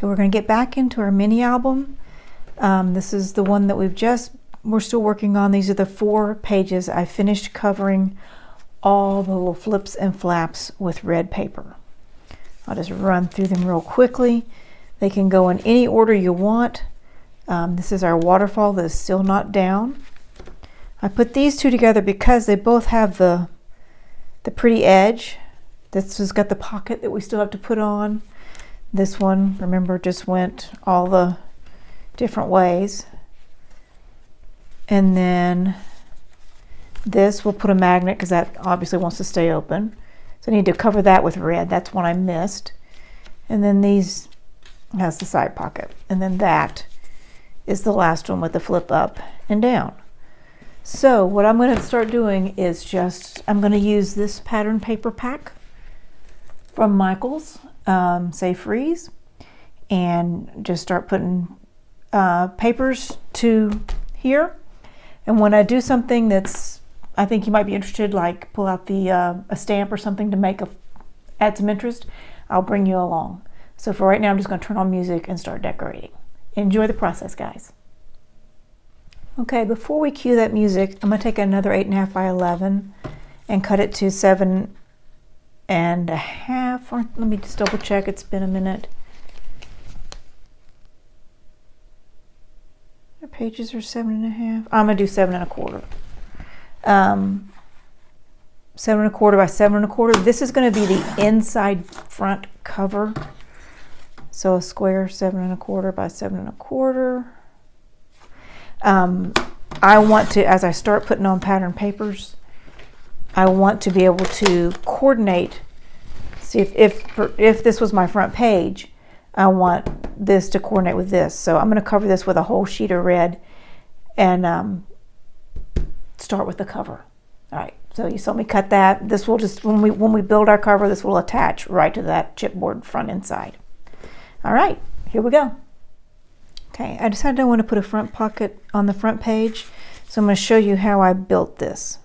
Okay, we're going to get back into our mini album. This is the one that we're still working on. These are the 4 pages. I finished covering all the little flips and flaps with red paper. I'll just run through them real quickly. They can go in any order you want. This is our waterfall that is still not down. I put these 2 together because they both have the pretty edge. This has got the pocket that we still have to put on. This one, remember, just went all the different ways. And then this, we'll put a magnet because that obviously wants to stay open. So I need to cover that with red. That's one I missed. And then these has the side pocket. And then that is the last one with the flip up and down. So what I'm going to start doing is I'm going to use this pattern paper pack from Michaels, Say Freeze, and just start putting papers to here. And when I do something that's, I think you might be interested, like pull out a stamp or something to add some interest, I'll bring you along. So for right now, I'm just going to turn on music and start decorating. Enjoy the process, guys. Okay, before we cue that music, I'm going to take another 8.5 by 11 and cut it to 7.5. Or let me just double check. It's been a minute. The pages are 7.5. I'm going to do 7.25. 7.25 by 7.25. This is going to be the inside front cover. So a square 7.25 by 7.25. I want to, as I start putting on pattern papers, I want to be able to coordinate. See if this was my front page, I want this to coordinate with this. So I'm going to cover this with a whole sheet of red and start with the cover. All right. So you saw me cut that. This will just, when we build our cover, this will attach right to that chipboard front and side. All right, here we go. Okay, I decided I want to put a front pocket on the front page, so I'm going to show you how I built this.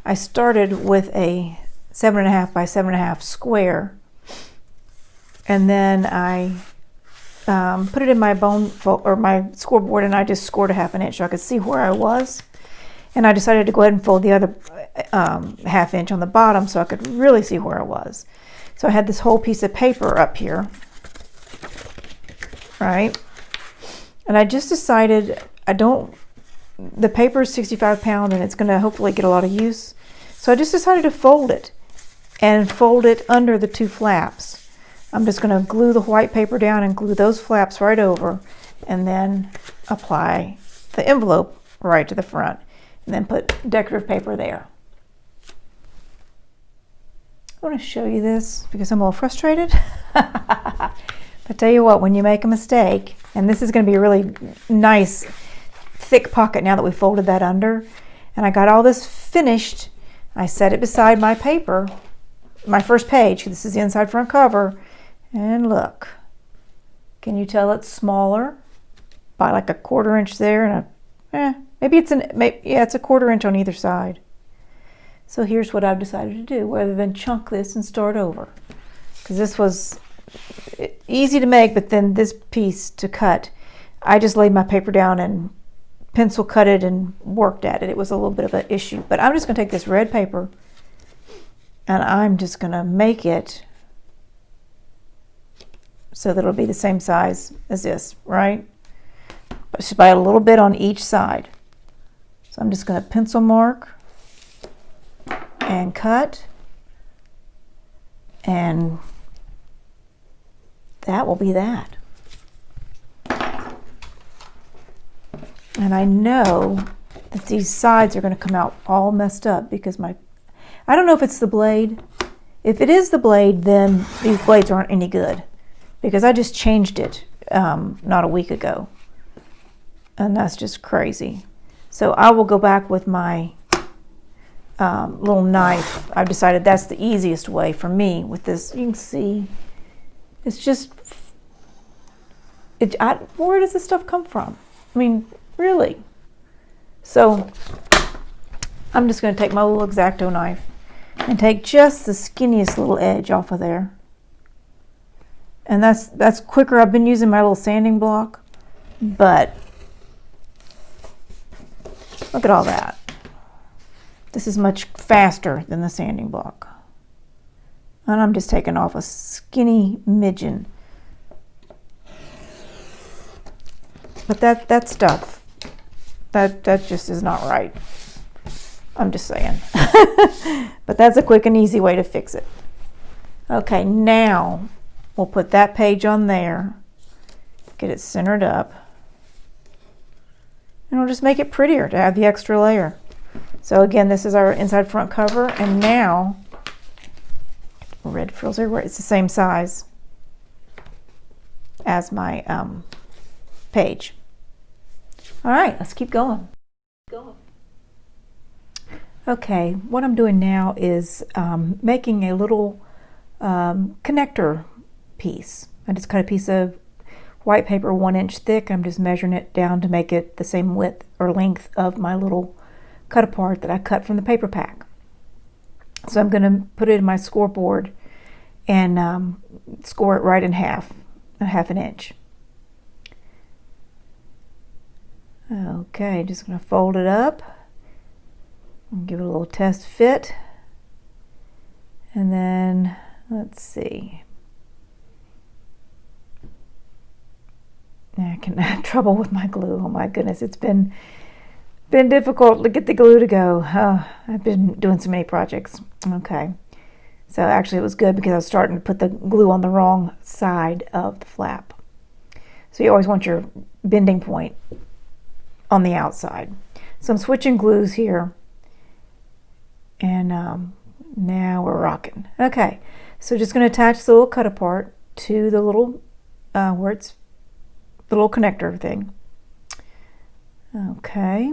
I started with a 7.5 by 7.5 square, and then I put it in my my scoreboard, and I just scored a 1/2 inch so I could see where I was. And I decided to go ahead and fold the other 1/2 inch on the bottom so I could really see where I was. So I had this whole piece of paper up here, right? And I just decided the paper is 65 pound and it's going to hopefully get a lot of use. So I just decided to fold it and fold it under the 2 flaps. I'm just going to glue the white paper down and glue those flaps right over and then apply the envelope right to the front and then put decorative paper there. I want to show you this because I'm a little frustrated. I tell you what, when you make a mistake, and this is going to be a really nice thick pocket now that we folded that under, and I got all this finished, I set it beside my paper, my first page. This is the inside front cover, and look, can you tell it's smaller by like a 1/4 inch there, and maybe it's it's a 1/4 inch on either side. So here's what I've decided to do, rather than chunk this and start over, because this was easy to make, but then this piece to cut, I just laid my paper down and pencil cut it and worked at it. It was a little bit of an issue, but I'm just going to take this red paper and I'm just going to make it so that it'll be the same size as this, right? But just by a little bit on each side. So I'm just going to pencil mark and cut, and that will be that. And I know that these sides are going to come out all messed up because I don't know if it's the blade. If it is the blade, then these blades aren't any good because I just changed it not a week ago. And that's just crazy. So I will go back with my little knife. I've decided that's the easiest way for me with this. You can see it's just, where does this stuff come from? I mean, really? So I'm just going to take my little X-Acto knife and take just the skinniest little edge off of there. And that's quicker. I've been using my little sanding block, but look at all that. This is much faster than the sanding block. And I'm just taking off a skinny midgen. But that stuff, that just is not right. I'm just saying. But that's a quick and easy way to fix it. Okay, now we'll put that page on there, get it centered up, and we'll just make it prettier to add the extra layer. So again, this is our inside front cover, and now red frills everywhere. It's the same size as my page. All right, let's keep going. Okay, what I'm doing now is making a little connector piece. I just cut a piece of white paper 1 inch thick. I'm just measuring it down to make it the same width or length of my little cut apart that I cut from the paper pack. So I'm going to put it in my scoreboard and score it right in half, a half an inch. Okay, just going to fold it up and give it a little test fit. And then, let's see. I can have trouble with my glue. Oh my goodness, it's been difficult to get the glue to go. I've been doing so many projects. Okay. So actually it was good because I was starting to put the glue on the wrong side of the flap. So you always want your bending point on the outside. So I'm switching glues here. And now we're rocking. Okay. So just going to attach the little cut apart to the little, where it's the little connector thing. Okay.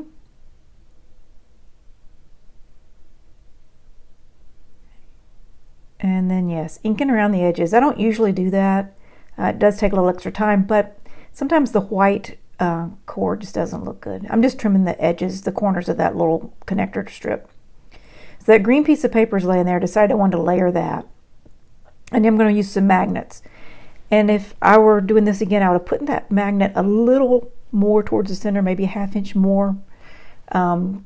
And then yes, inking around the edges. I don't usually do that. It does take a little extra time, but sometimes the white cord just doesn't look good. I'm just trimming the edges, the corners of that little connector strip. So that green piece of paper is laying there. I decided I wanted to layer that. And I'm going to use some magnets. And if I were doing this again, I would have put that magnet a little more towards the center, maybe a ½ inch more. But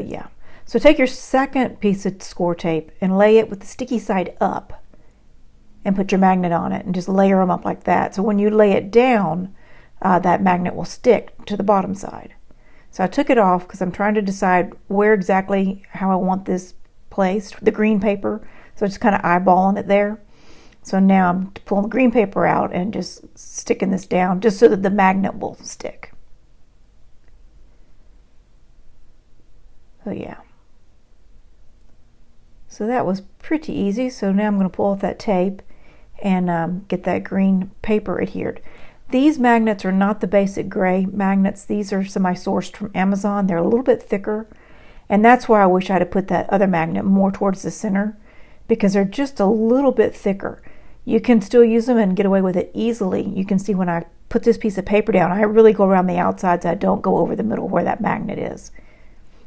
yeah. So take your second piece of score tape and lay it with the sticky side up and put your magnet on it and just layer them up like that. So when you lay it down, that magnet will stick to the bottom side. So I took it off because I'm trying to decide where exactly how I want this placed, the green paper. So just kind of eyeballing it there. So now I'm pulling the green paper out and just sticking this down just so that the magnet will stick. So yeah. So that was pretty easy. So now I'm going to pull off that tape and get that green paper adhered. These magnets are not the basic gray magnets. These are some I sourced from Amazon. They're a little bit thicker. And that's why I wish I had put that other magnet more towards the center, because they're just a little bit thicker. You can still use them and get away with it easily. You can see when I put this piece of paper down, I really go around the outsides. I don't go over the middle where that magnet is,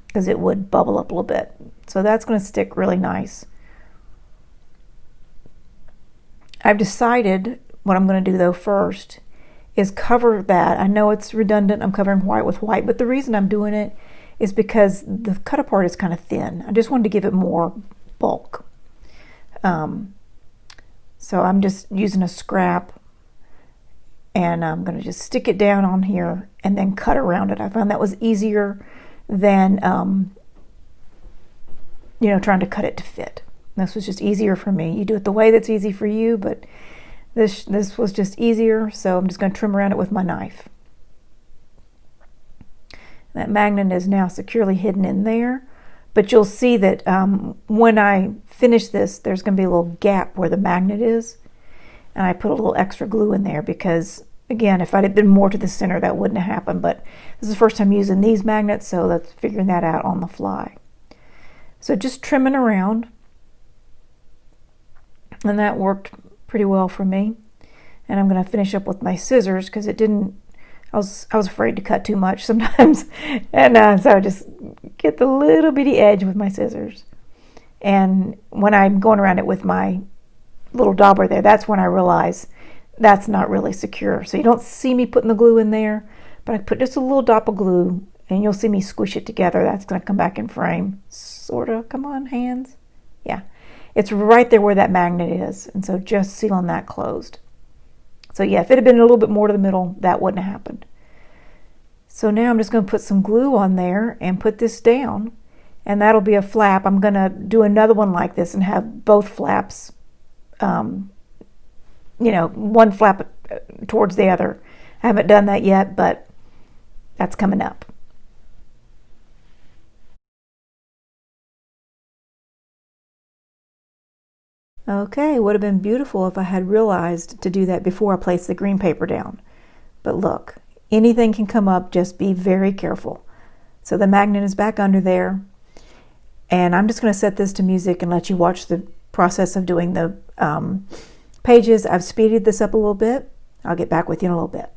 because it would bubble up a little bit. So that's going to stick really nice. I've decided what I'm going to do though first is cover that. I know it's redundant. I'm covering white with white, but the reason I'm doing it is because the cut apart is kind of thin. I just wanted to give it more bulk. So I'm just using a scrap and I'm going to just stick it down on here and then cut around it. I found that was easier than, trying to cut it to fit. This was just easier for me. You do it the way that's easy for you, but this was just easier. So I'm just going to trim around it with my knife. That magnet is now securely hidden in there. But you'll see that when I finish this, there's going to be a little gap where the magnet is. And I put a little extra glue in there because, again, if I had been more to the center, that wouldn't have happened. But this is the first time using these magnets, so that's figuring that out on the fly. So just trimming around. And that worked pretty well for me. And I'm going to finish up with my scissors because it didn't, I was afraid to cut too much sometimes. And so I just get the little bitty edge with my scissors. And when I'm going around it with my little dauber there, that's when I realize that's not really secure. So you don't see me putting the glue in there, but I put just a little dot of glue, and you'll see me squish it together. That's going to come back in frame. Sort of. Come on, hands. Yeah. It's right there where that magnet is. And so just sealing that closed. So yeah, if it had been a little bit more to the middle, that wouldn't have happened. So now I'm just going to put some glue on there and put this down. And that'll be a flap. I'm going to do another one like this and have both flaps, one flap towards the other. I haven't done that yet, but that's coming up. Okay, it would have been beautiful if I had realized to do that before I placed the green paper down. But look, anything can come up, just be very careful. So the magnet is back under there. And I'm just going to set this to music and let you watch the process of doing the pages. I've speeded this up a little bit. I'll get back with you in a little bit.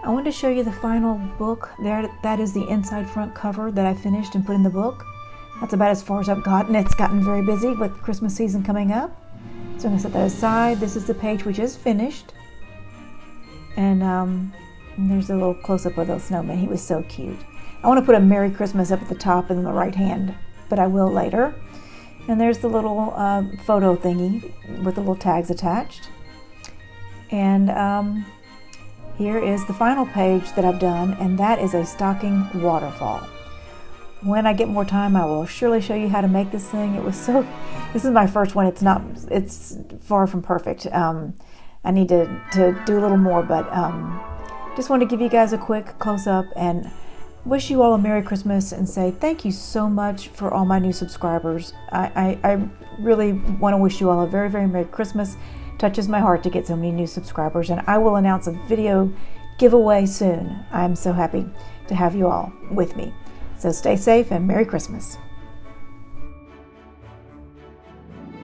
I wanted to show you the final book there. That is the inside front cover that I finished and put in the book. That's about as far as I've gotten. It's gotten very busy with Christmas season coming up. So I'm going to set that aside. This is the page we just finished. And there's a little close-up of the snowman. He was so cute. I want to put a Merry Christmas up at the top and on the right hand, but I will later. And there's the little photo thingy with the little tags attached. And here is the final page that I've done, and that is a stocking waterfall. When I get more time, I will surely show you how to make this thing. This is my first one. It's far from perfect. I need to do a little more, but just want to give you guys a quick close-up and wish you all a Merry Christmas and say thank you so much for all my new subscribers. I really want to wish you all a very, very Merry Christmas. Touches my heart to get so many new subscribers, and I will announce a video giveaway soon. I'm so happy to have you all with me. So stay safe and Merry Christmas.